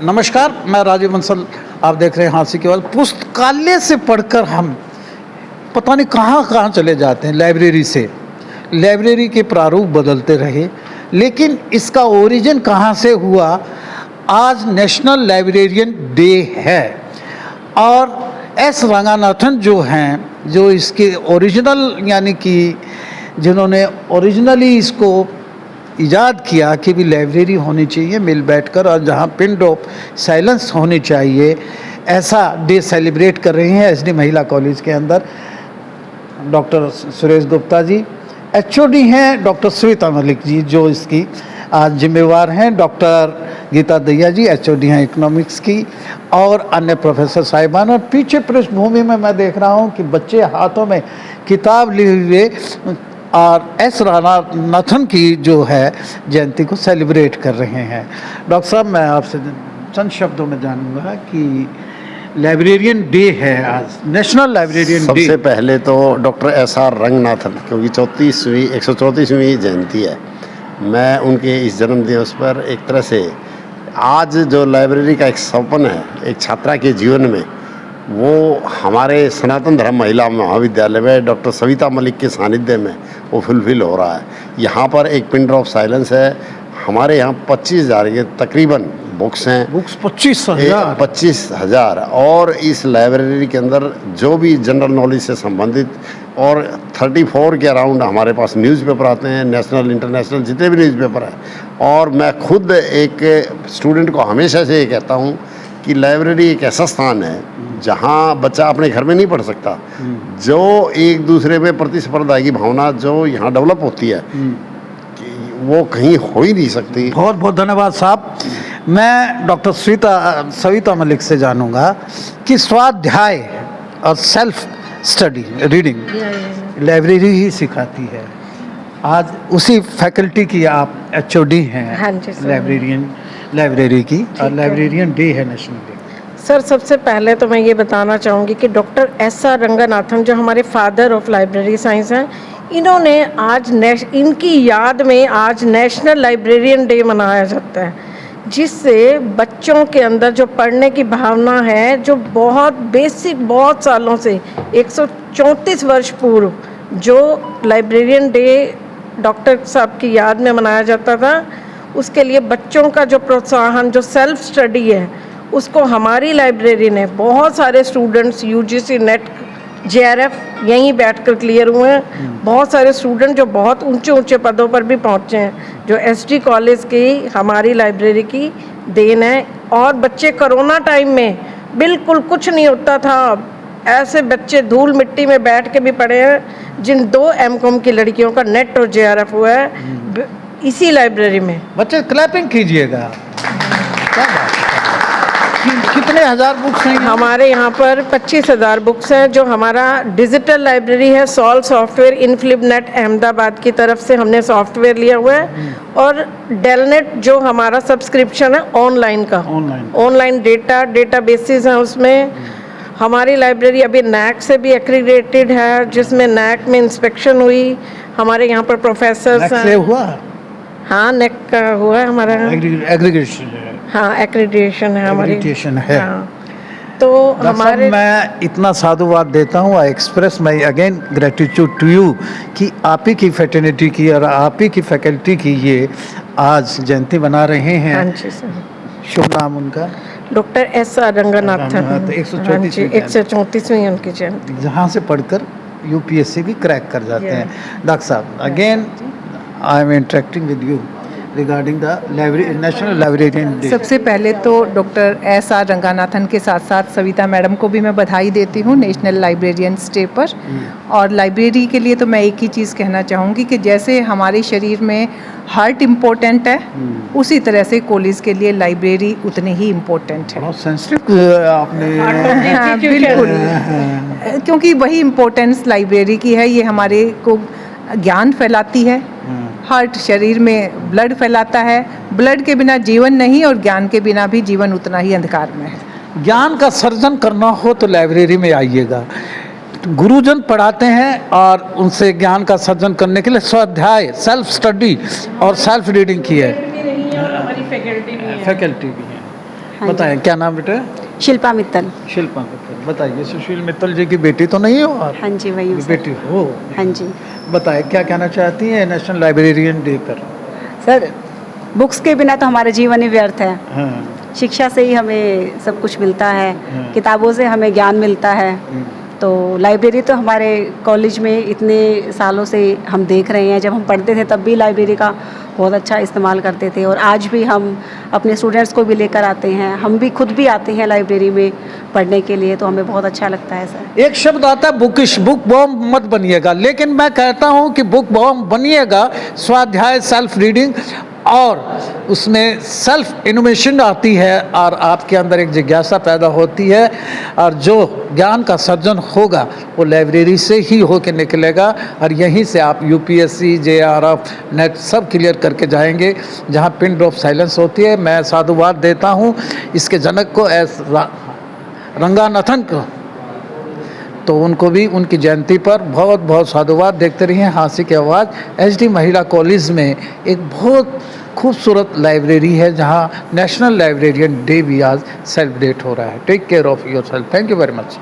नमस्कार, मैं राजीव बंसल। आप देख रहे हैं हांसी केवल। पुस्तकालय से पढ़कर हम पता नहीं कहाँ कहाँ चले जाते हैं। लाइब्रेरी से, लाइब्रेरी के प्रारूप बदलते रहे, लेकिन इसका ओरिजिन कहाँ से हुआ? आज नेशनल लाइब्रेरियन डे है और एस रंगानाथन जो हैं, जो इसके ओरिजिनल यानी कि जिन्होंने ओरिजिनली इसको इजाद किया कि भी लाइब्रेरी होनी चाहिए मिल बैठकर, और जहाँ पिन ऑफ साइलेंस होनी चाहिए, ऐसा डे सेलिब्रेट कर रहे हैं एसडी महिला कॉलेज के अंदर डॉक्टर सुरेश गुप्ता जी। एचओडी हैं डॉक्टर सविता मलिक जी, जो इसकी आज जिम्मेवार हैं। डॉक्टर गीता दैया जी एचओडी हैं इकोनॉमिक्स की, और अन्य प्रोफेसर साहिबान। और पीछे पृष्ठभूमि में मैं देख रहा हूँ कि बच्चे हाथों में किताब लिए हुए और एस रंगानाथन की जो है जयंती को सेलिब्रेट कर रहे हैं। डॉक्टर साहब, मैं आपसे चंद शब्दों में जानूंगा कि लाइब्रेरियन डे है आज, नेशनल लाइब्रेरियन डे। सबसे पहले तो डॉक्टर एस.आर. रंगनाथन, क्योंकि 134वीं जयंती है, मैं उनके इस जन्म दिवस पर एक तरह से आज जो लाइब्रेरी का एक सपन है एक छात्रा के जीवन में, वो हमारे सनातन धर्म महिला महाविद्यालय में डॉक्टर सविता मलिक के सानिध्य में वो फुलफिल हो रहा है। यहाँ पर एक पिन ड्रॉप साइलेंस है। हमारे यहाँ 25,000 के तकरीबन बुक्स हैं। बुक्स 25,000 और इस लाइब्रेरी के अंदर जो भी जनरल नॉलेज से संबंधित, और 34 के अराउंड हमारे पास न्यूज़पेपर आते हैं, नेशनल इंटरनेशनल जितने भी न्यूज़पेपर हैं। और मैं खुद एक स्टूडेंट को हमेशा से ये कहता हूँ कि लाइब्रेरी एक ऐसा स्थान है जहाँ बच्चा अपने घर में नहीं पढ़ सकता। जो एक दूसरे में प्रतिस्पर्धा की भावना जो यहाँ डेवलप होती है, वो कहीं हो ही नहीं सकती। बहुत बहुत धन्यवाद साहब। मैं डॉक्टर सविता मलिक से जानूंगा कि स्वाध्याय और सेल्फ स्टडी रीडिंग लाइब्रेरी ही सिखाती है। आज उसी फैकल्टी की आप एचओडी हैं। हाँ जी सर। लाइब्रेरी की, और लाइब्रेरियन डे है नेशनल डे। सर, सबसे पहले तो मैं ये बताना चाहूँगी कि डॉक्टर एस.आर. रंगानाथन जो हमारे फादर ऑफ लाइब्रेरी साइंस हैं, इन्होंने आज इनकी याद में आज नेशनल लाइब्रेरियन डे मनाया जाता है, जिससे बच्चों के अंदर जो पढ़ने की भावना है, जो बहुत बेसिक, बहुत सालों से 134 वर्ष पूर्व जो लाइब्रेरियन डे डॉक्टर साहब की याद में मनाया जाता था, उसके लिए बच्चों का जो प्रोत्साहन, जो सेल्फ स्टडी है, उसको हमारी लाइब्रेरी ने बहुत सारे स्टूडेंट्स यूजीसी नेट जेआरएफ यहीं बैठकर क्लियर हुए हैं। बहुत सारे स्टूडेंट जो बहुत ऊंचे ऊंचे पदों पर भी पहुंचे हैं, जो एसडी कॉलेज की हमारी लाइब्रेरी की देन है। और बच्चे कोरोना टाइम में बिल्कुल कुछ नहीं होता था, ऐसे बच्चे धूल मिट्टी में बैठ के भी पढ़े हैं, जिन 2 एमकॉम की लड़कियों का नेट और जेआरएफ हुआ है इसी लाइब्रेरी में। बच्चे क्लैपिंग कीजिएगा। कितने हजार बुक्स हैं हमारे यहाँ पर? 25,000 बुक्स हैं। जो हमारा डिजिटल लाइब्रेरी है, सॉल सॉफ्टवेयर इनफ्लिप नेट अहमदाबाद की तरफ से हमने सॉफ्टवेयर लिया हुआ है, और डेलनेट जो हमारा सब्सक्रिप्शन है ऑनलाइन का, ऑनलाइन डेटा बेसिस हैं उसमें। हमारी लाइब्रेरी अभी नैक से भी एक्रीडेटेड है, जिसमें नैक में इंस्पेक्शन हुई। हमारे यहाँ पर प्रोफेसर्स हैं। हुआ? हाँ, नेक का हुआ है हमारा। एग्रीगेशन, हाँ, एक्रीडिटेशन है हमारी। एक्रीडिटेशन है। हाँ। तो हमारे, मैं इतना साधुवाद देता हूँ। I express my again gratitude to you कि आप ही की फैटर्निटी की और आप ही की फैकल्टी की ये आज जयंती बना रहे हैं। हाँ जी सर। शुभ नाम उनका? Doctor SR. रंगानाथन। 134वीं उनकी जयंती, जहाँ से पढ़कर यूपीएससी भी क्रैक कर जाते हैं। डॉक्टर साहब, again I am interacting with you regarding the national librarian day. सबसे पहले तो डॉक्टर एस.आर. रंगानाथन के साथ साथ सविता मैडम को भी मैं बधाई देती हूँ नेशनल लाइब्रेरियंस डे पर। और लाइब्रेरी के लिए तो मैं एक ही चीज़ कहना चाहूँगी कि जैसे हमारे शरीर में हार्ट इम्पोर्टेंट है, उसी तरह से कॉलेज के लिए लाइब्रेरी उतनी ही इम्पोर्टेंट है। बहुत सेंसिटिव आपने। हाँ, बिल्कुल, क्योंकि वही इम्पोर्टेंस लाइब्रेरी की है। ये हमारे को ज्ञान फैलाती है। हार्ट शरीर में ब्लड फैलाता है, ब्लड के बिना जीवन नहीं, और ज्ञान के बिना भी जीवन उतना ही अंधकार में है। ज्ञान का सर्जन करना हो तो लाइब्रेरी में आइएगा। गुरुजन पढ़ाते हैं और उनसे ज्ञान का सर्जन करने के लिए स्वाध्याय, सेल्फ स्टडी और सेल्फ रीडिंग की है। हमारी फैकल्टी भी है। फैकल्टी भी है। हाँ बताएं क्या नाम बेटा? शिल्पा मित्तल। शिल्पा मित्तल। बताइए, सुशील मित्तल जी की बेटी तो नहीं हो आप? हाँ जी, वही हूँ सर। बेटी हो। हाँ जी बताएं क्या कहना चाहती हैं नेशनल लाइब्रेरियन डे पर? सर, बुक्स के बिना तो हमारा जीवन ही व्यर्थ है। हाँ। शिक्षा से ही हमें सब कुछ मिलता है, हाँ। किताबों से हमें ज्ञान मिलता है। तो लाइब्रेरी तो हमारे कॉलेज में इतने सालों से हम देख रहे हैं। जब हम पढ़ते थे तब भी लाइब्रेरी का बहुत अच्छा इस्तेमाल करते थे, और आज भी हम अपने स्टूडेंट्स को भी लेकर आते हैं। हम भी खुद भी आते हैं लाइब्रेरी में पढ़ने के लिए, तो हमें बहुत अच्छा लगता है सर। एक शब्द आता है बुकिश, बुक बॉम्ब मत बनिएगा, लेकिन मैं कहता हूं कि बुक बॉम्ब बनिएगा। स्वाध्याय, सेल्फ रीडिंग, और उसमें सेल्फ इनोवेशन आती है और आपके अंदर एक जिज्ञासा पैदा होती है, और जो ज्ञान का सर्जन होगा वो लाइब्रेरी से ही होकर निकलेगा, और यहीं से आप यूपीएससी, जेआरएफ, नेट सब क्लियर करके जाएंगे, जहां पिन ड्रॉप साइलेंस होती है। मैं साधुवाद देता हूं इसके जनक को, एस रंगानाथन को, तो उनको भी उनकी जयंती पर बहुत बहुत साधुवाद। देखते रहिए हाँसी की आवाज़। एचडी महिला कॉलेज में एक बहुत खूबसूरत लाइब्रेरी है जहां नेशनल लाइब्रेरियन डे भी आज सेलिब्रेट हो रहा है। Take care of yourself. Thank you very much.